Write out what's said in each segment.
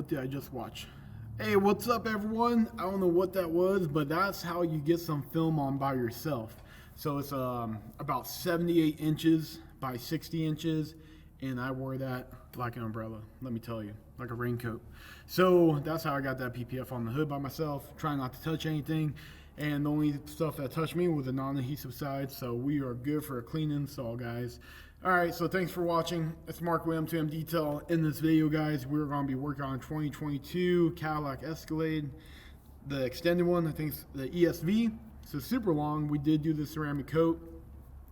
what did I just watch? Hey, what's up everyone? I don't know what that was, but that's how you get some film on by yourself. So it's about 78 inches by 60 inches, and I wore that like an umbrella, let me tell you, like a raincoat. So that's how I got that PPF on the hood by myself, trying not to touch anything. And the only stuff that touched me was the non-adhesive side, so we are good for a clean install, guys. Alright, so thanks for watching. It's Mark with M2M Detail. In this video, guys, we're going to be working on 2022 Cadillac Escalade, the extended one. I think it's the ESV. So super long. We did do the ceramic coat,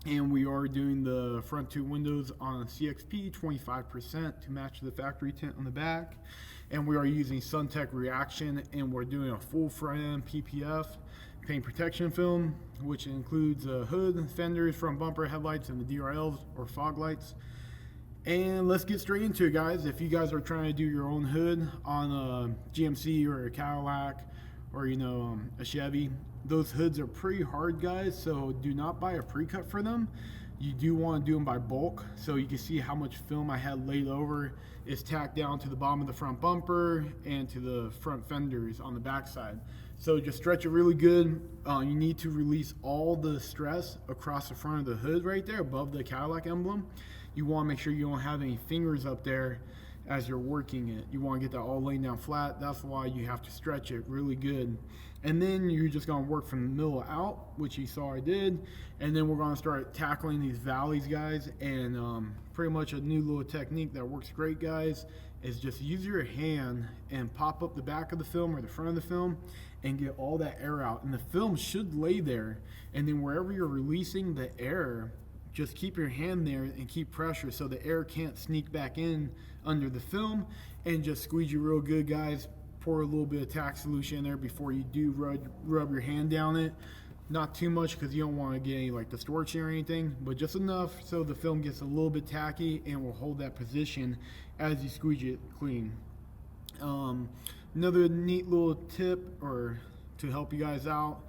and we are doing the front two windows on a CXP 25% to match the factory tint on the back. And we are using SunTek reaction, and we're doing a full front end PPF paint protection film, which includes a hood, fenders, front bumper, headlights, and the DRLs or fog lights. And let's get straight into it, guys. If you guys are trying to do your own hood on a GMC or a Cadillac or a Chevy, those hoods are pretty hard, guys, so do not buy a pre-cut for them. You do want to do them by bulk, so you can see how much film I had laid over is tacked down to the bottom of the front bumper and to the front fenders on the back side. So just stretch it really good. You need to release all the stress across the front of the hood right there above the Cadillac emblem. You want to make sure you don't have any fingers up there as you're working it. You want to get that all laying down flat. That's why you have to stretch it really good. And then you're just going to work from the middle out, which you saw I did. And then we're going to start tackling these valleys, guys. And pretty much a new little technique that works great, guys, is just use your hand and pop up the back of the film or the front of the film and get all that air out. And the film should lay there. And then wherever you're releasing the air, just keep your hand there and keep pressure so the air can't sneak back in under the film, and just squeeze you real good, guys. Pour a little bit of tack solution in there before you do rub your hand down it. Not too much because you don't want to get any like distortion or anything, but just enough so the film gets a little bit tacky and will hold that position as you squeeze it clean. Another neat little tip or to help you guys out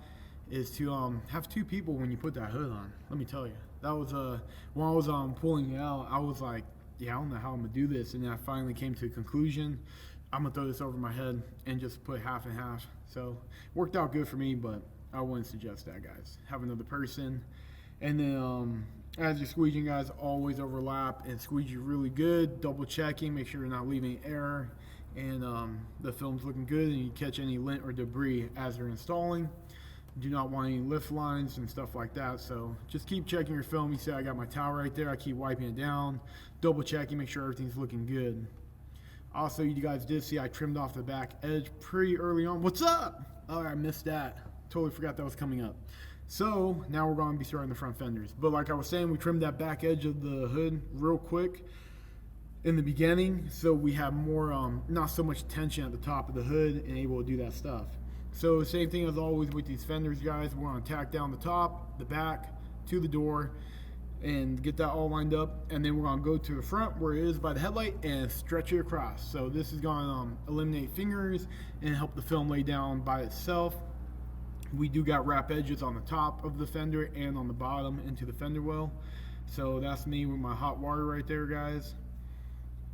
is to have two people when you put that hood on. Let me tell you, that was when I was pulling it out, I was like, yeah, I don't know how I'm gonna do this, and then I finally came to a conclusion. I'm gonna throw this over my head and just put half and half. So worked out good for me, but I wouldn't suggest that, guys. Have another person. And then as you're squeezing, guys, always overlap and squeeze you really good, double checking, make sure you're not leaving air, and the film's looking good, and you catch any lint or debris as you're installing. Do not want any lift lines and stuff like that, so just keep checking your film. You see I got my towel right there, I keep wiping it down, double checking, make sure everything's looking good. Also, you guys did see I trimmed off the back edge pretty early on. What's up? Oh, I missed that. Totally forgot that was coming up. So now we're going to be starting the front fenders. But like I was saying, we trimmed that back edge of the hood real quick in the beginning, so we have more, not so much tension at the top of the hood and able to do that stuff. So same thing as always with these fenders, guys. We're going to tack down the top, the back, to the door, and get that all lined up. And then we're going to go to the front where it is by the headlight and stretch it across. So this is going to eliminate fingers and help the film lay down by itself. We do got wrap edges on the top of the fender and on the bottom into the fender well. So that's me with my hot water right there, guys.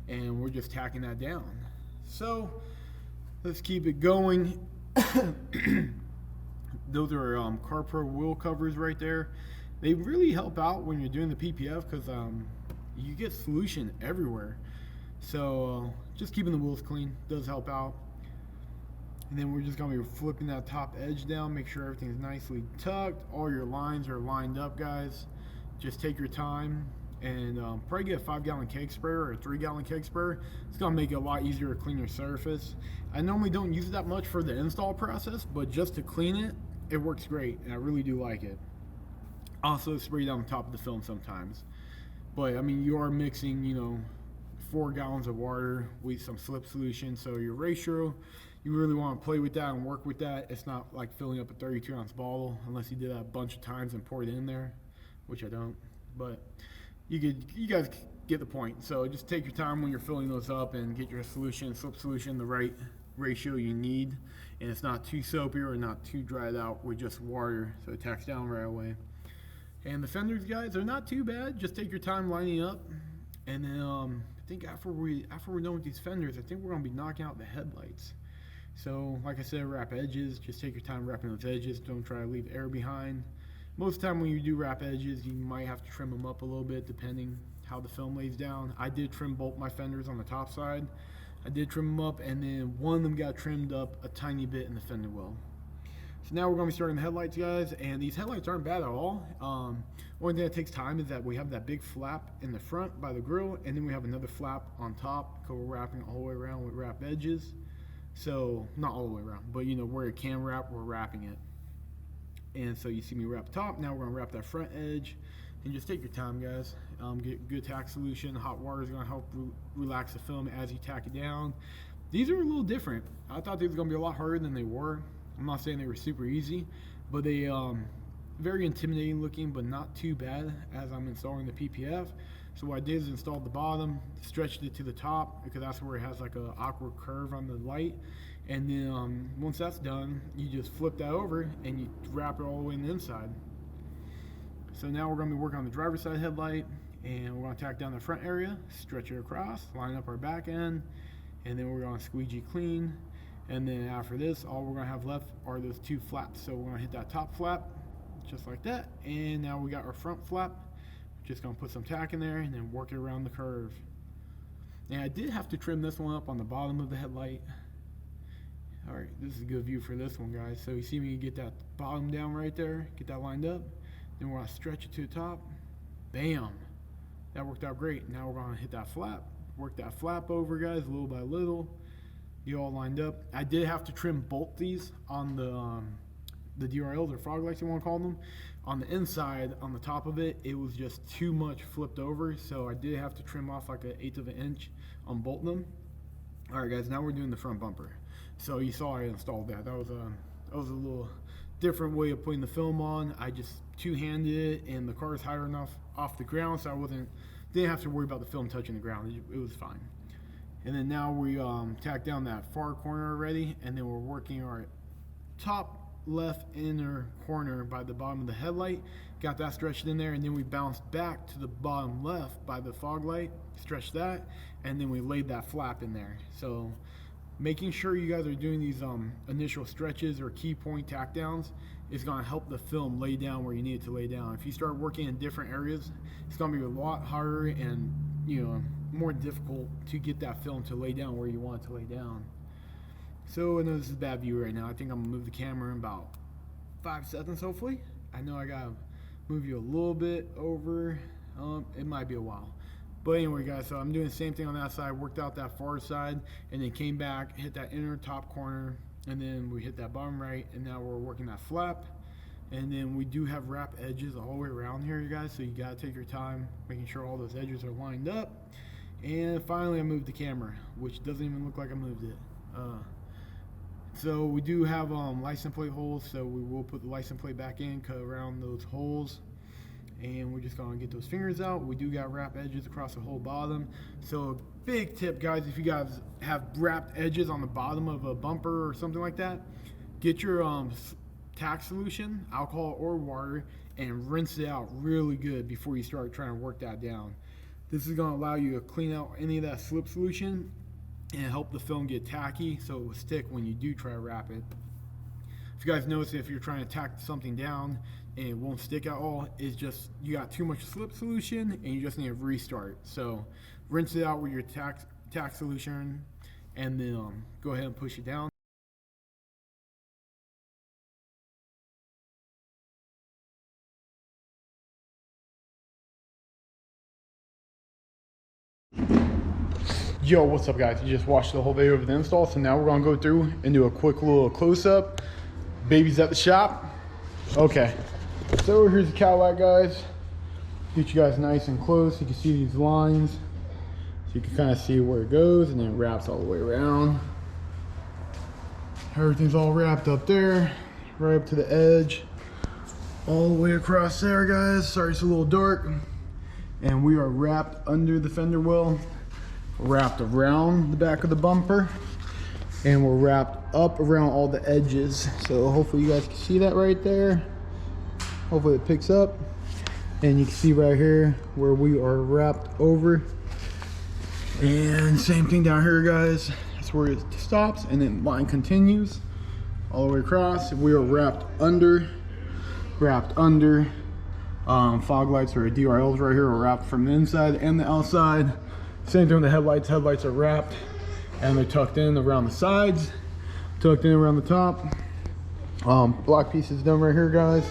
And we're just tacking that down. So let's keep it going. Those are CarPro wheel covers right there. They really help out when you're doing the PPF because you get solution everywhere. So just keeping the wheels clean does help out. And then we're just going to be flipping that top edge down, make sure everything's nicely tucked. All your lines are lined up, guys. Just take your time and probably get a 5-gallon keg sprayer or a 3-gallon keg sprayer. It's going to make it a lot easier to clean your surface. I normally don't use it that much for the install process, but just to clean it, it works great, and I really do like it. Also spray down the top of the film sometimes. But I mean, you are mixing, 4 gallons of water with some slip solution, so your ratio, you really want to play with that and work with that. It's not like filling up a 32-ounce bottle unless you did that a bunch of times and poured it in there, which I don't. But you guys get the point. So just take your time when you're filling those up and get your solution, slip solution, the right ratio you need, and it's not too soapy or not too dried out with just water, so it tacks down right away. And the fenders, guys, are not too bad. Just take your time lining up, and then think after we're done with these fenders, I think we're gonna be knocking out the headlights. So like I said, wrap edges. Just take your time wrapping those edges. Don't try to leave air behind. Most of the time when you do wrap edges, you might have to trim them up a little bit depending how the film lays down. I did trim both my fenders on the top side. I did trim them up, and then one of them got trimmed up a tiny bit in the fender well. So now we're going to be starting the headlights, guys, and these headlights aren't bad at all. Only thing that takes time is that we have that big flap in the front by the grill, and then we have another flap on top because we're wrapping all the way around with wrap edges. So, not all the way around, but you know, where it can wrap, we're wrapping it. And so you see me wrap top. Now we're going to wrap that front edge, and just take your time, guys. Get good tack solution. Hot water is going to help relax the film as you tack it down. These are a little different. I thought these were going to be a lot harder than they were. I'm not saying they were super easy, but they very intimidating looking, but not too bad as I'm installing the PPF. So what I did is installed the bottom, stretched it to the top because that's where it has like an awkward curve on the light. And then once that's done, you just flip that over and you wrap it all the way in the inside. So now we're going to be working on the driver's side headlight, and we're going to tack down the front area, stretch it across, line up our back end, and then we're going to squeegee clean. And then after this, all we're going to have left are those two flaps. So we're going to hit that top flap just like that, and now we got our front flap. Just going to put some tack in there and then work it around the curve. And I did have to trim this one up on the bottom of the headlight. All right, this is a good view for this one, guys. So you see me get that bottom down right there, get that lined up. Then we're going to stretch it to the top. Bam! That worked out great. Now we're going to hit that flap, work that flap over, guys, little by little. Get all lined up. I did have to trim both these on the DRLs or fog lights, you want to call them. On the inside, on the top of it, it was just too much flipped over, so I did have to trim off like 1/8 of an inch on both of them. All right, guys, now we're doing the front bumper. So you saw I installed that. That was a little different way of putting the film on. I just two-handed it, and the car is higher enough off the ground, so I didn't have to worry about the film touching the ground. It was fine. And then now we tack down that far corner already, and then we're working our top left inner corner by the bottom of the headlight. Got that stretched in there, and then we bounced back to the bottom left by the fog light, stretched that, and then we laid that flap in there. So making sure you guys are doing these initial stretches or key point tack downs is going to help the film lay down where you need it to lay down. If you start working in different areas, it's going to be a lot harder and, you know, more difficult to get that film to lay down where you want it to lay down. So I know this is a bad view right now. I think I'm gonna move the camera in about 5 seconds, hopefully. I know I gotta move you a little bit over. It might be a while. But anyway, guys, so I'm doing the same thing on that side, worked out that far side, and then came back, hit that inner top corner, and then we hit that bottom right, and now we're working that flap. And then we do have wrap edges all the way around here, you guys, so you gotta take your time, making sure all those edges are lined up. And finally, I moved the camera, which doesn't even look like I moved it. So we do have license plate holes, so we will put the license plate back in, cut around those holes, and we're just gonna get those fingers out. We do got wrap edges across the whole bottom. So a big tip, guys, if you guys have wrapped edges on the bottom of a bumper or something like that, get your tack solution, alcohol or water, and rinse it out really good before you start trying to work that down. This is gonna allow you to clean out any of that slip solution and help the film get tacky so it will stick when you do try to wrap it. If you guys notice, if you're trying to tack something down and it won't stick at all, it's just you got too much slip solution and you just need to restart. So rinse it out with your tack solution, and then go ahead and push it down. Yo, what's up, guys? You just watched the whole video of the install, so now we're gonna go through and do a quick little close-up. Baby's at the shop. Okay, so here's the Cadillac, guys. Get you guys nice and close. You can see these lines, so you can kind of see where it goes, and then it wraps all the way around. Everything's all wrapped up there, right up to the edge, all the way across there, guys. Sorry, it's a little dark. And we are wrapped under the fender well, wrapped around the back of the bumper, and we're wrapped up around all the edges. So hopefully you guys can see that right there. Hopefully it picks up, and you can see right here where we are wrapped over. And same thing down here, guys. That's where it stops, and then line continues all the way across. We are wrapped under. Fog lights or DRLs right here are wrapped from the inside and the outside. Same thing with the headlights. Headlights are wrapped and they're tucked in around the sides, tucked in around the top. Black piece is done right here, guys.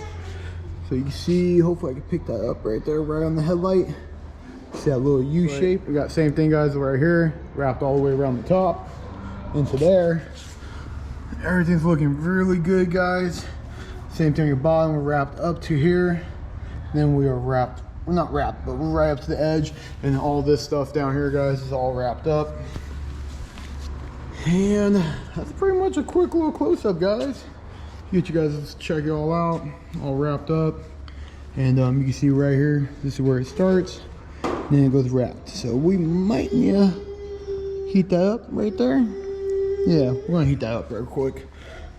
So you can see, hopefully I can pick that up right there, right on the headlight. See that little U shape? We got same thing, guys, right here, wrapped all the way around the top into there. Everything's looking really good, guys. Same thing at the bottom, we're wrapped up to here. Then we are wrapped, well, not wrapped, but we're right up to the edge. And all this stuff down here, guys, is all wrapped up. And that's pretty much a quick little close-up, guys. Get you guys to check it all out, all wrapped up. And you can see right here, this is where it starts. And then it goes wrapped. So we might need to heat that up right there. Yeah, we're gonna heat that up real quick.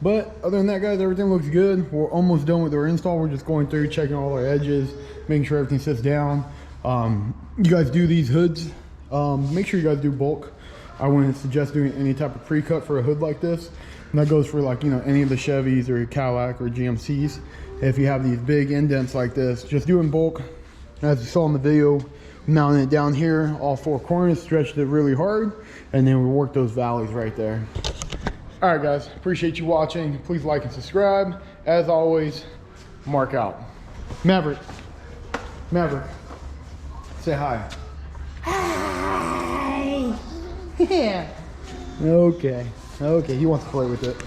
But other than that, guys, everything looks good. We're almost done with our install. We're just going through, checking all our edges, making sure everything sits down. You guys do these hoods, make sure you guys do bulk. I wouldn't suggest doing any type of pre-cut for a hood like this. And that goes for, like, you know, any of the Chevys or Cadillac or GMCs. If you have these big indents like this, just do in bulk. As you saw in the video, mounting it down here, all four corners, stretched it really hard, and then we work those valleys right there. All right, guys, appreciate you watching. Please like and subscribe. As always, Mark out. Maverick, say hi. Hi. Yeah. Okay, he wants to play with it.